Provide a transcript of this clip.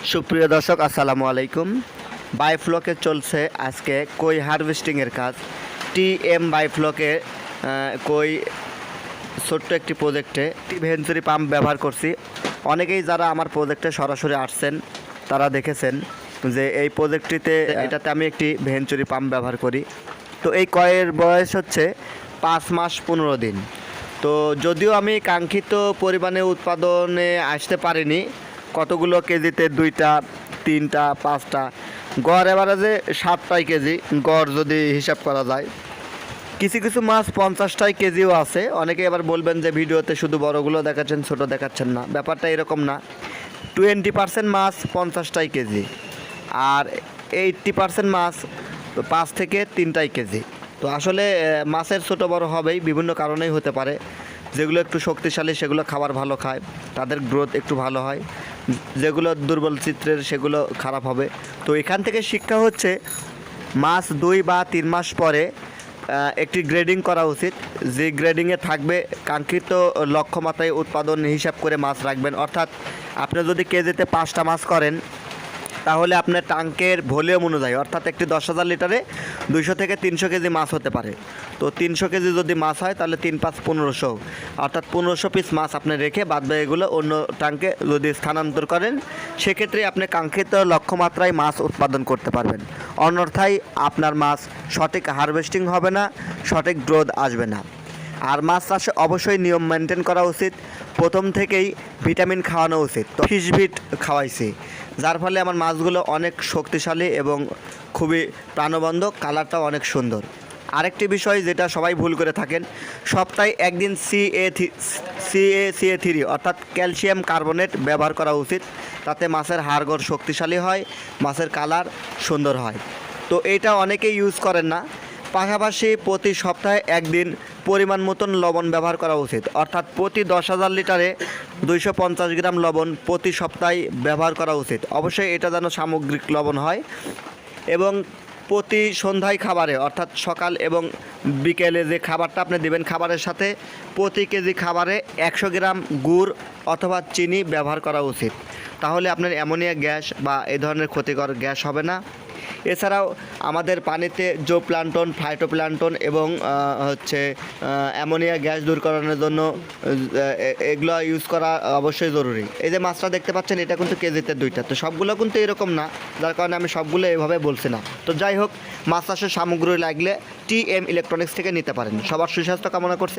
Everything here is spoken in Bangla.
সুপ্রিয় দর্শক আসসালামু আলাইকুম। বায়োফ্লকে চলছে আজকে কই হারভেস্টিংয়ের কাজ। টিএম বায়োফ্লকে কই ছোট্ট একটি প্রজেক্টে ভেঞ্চুরি পাম্প ব্যবহার করছি। অনেকেই যারা আমার প্রজেক্টে সরাসরি আসছেন তারা দেখেছেন যে এই প্রজেক্টটিতে এটাতে আমি একটি ভেঞ্চুরি পাম্প ব্যবহার করি। তো এই কয়ের বয়স হচ্ছে 5 মাস 15 দিন। তো যদিও আমি কাঙ্ক্ষিত পরিমাণে উৎপাদনে আসতে পারিনি, কতগুলো কেজিতে 2টা 3টা 5টা, গড় এভারেজে 7টাই কেজি গড় যদি হিসাব করা যায়। কিছু কিছু মাছ 50টাই কেজিও আছে। অনেকে এবার বলবেন যে ভিডিওতে শুধু বড়গুলো দেখাচ্ছেন, ছোট দেখাচ্ছেন না। ব্যাপারটা এরকম না। 20% মাছ 50টাই কেজি, আর 80% মাছ 5 থেকে 3টাই কেজি। তো আসলে মাছের ছোট বড় হবেই, বিভিন্ন কারণেই হতে পারে। যেগুলো একটু শক্তিশালী সেগুলো খাবার ভালো খায়, তাদের গ্রোথ একটু ভালো হয়। যেগুলো দুর্বল চিত্রের সেগুলো খারাপ হবে। তো এখান থেকে শিক্ষা হচ্ছে মাছ 2 বা 3 মাস পরে একটি গ্রেডিং করা উচিত। যে গ্রেডিংয়ে থাকবে কাঙ্ক্ষিত লক্ষ্যমাত্রায় উৎপাদন হিসাব করে মাছ রাখবেন। অর্থাৎ আপনি যদি কেজিতে 5টা মাছ করেন তাহলে আপনার ট্যাঙ্কের ভলিউম অনুযায়ী, অর্থাৎ একটি 10,000 লিটারে 200 থেকে 300 কেজি মাছ হতে পারে। তো 300 কেজি যদি মাছ হয় তাহলে 3 5 1500, অর্থাৎ 1500 পিস মাছ আপনি রেখে বাদবে এগুলো অন্য ট্যাঙ্কে যদি স্থানান্তর করেন, সেক্ষেত্রে আপনি কাঙ্ক্ষিত লক্ষ্যমাত্রায় মাছ উৎপাদন করতে পারবেন। অন্যথায় আপনার মাছ সঠিক হারভেস্টিং হবে না, সঠিক গ্রোথ আসবে না। আর মাছ চাষে অবশ্যই নিয়ম মেনটেন করা উচিত। প্রথম থেকেই ভিটামিন খাওয়ানো উচিত। তো ফিশ ভিট খাওয়াইছি, যার ফলে আমার মাছগুলো অনেক শক্তিশালী এবং খুবই প্রাণবন্ত, কালারটাও অনেক সুন্দর। আরেকটি বিষয় যেটা সবাই ভুল করে থাকেন, সপ্তাহে একদিন CA3 অর্থাৎ ক্যালসিয়াম কার্বনেট ব্যবহার করা উচিত। তাতে মাছের হাড়গোড় শক্তিশালী হয়, মাছের কালার সুন্দর হয়। তো এটা অনেকেই ইউজ করেন না। পাশাপাশি প্রতি সপ্তাহে একদিন পরিমাণ মতন লবণ ব্যবহার করা উচিত। অর্থাৎ প্রতি 10,000 লিটারে 250 গ্রাম লবণ প্রতি সপ্তাহে ব্যবহার করা উচিত। অবশ্যই এটা যেন সামগ্রিক লবণ হয়। এবং প্রতি সন্ধ্যায় খাবারে, অর্থাৎ সকাল এবং বিকেলে যে খাবারটা আপনি দেবেন, খাবারের সাথে প্রতি কেজি খাবারে 100 গ্রাম গুড় অথবা চিনি ব্যবহার করা উচিত। তাহলে আপনার অ্যামোনিয়া গ্যাস বা এই ধরনের ক্ষতিকর গ্যাস হবে না। এছাড়াও আমাদের পানিতে জোপ্লান্টন, ফাইটোপ্লান্টন এবং অ্যামোনিয়া গ্যাস দূর করানোর জন্য এগুলো ইউজ করা অবশ্যই জরুরি। এই যে মাছটা দেখতে পাচ্ছেন, এটা কিন্তু কেজিতে 2টা। তো সবগুলো কিন্তু এরকম না, যার কারণে আমি সবগুলো এভাবে বলছি না। তো যাই হোক, মাছ চাষের সামগ্রী লাগলে টিএম ইলেকট্রনিক্স থেকে নিতে পারেন। সবার সুস্বাস্থ্য কামনা করছি।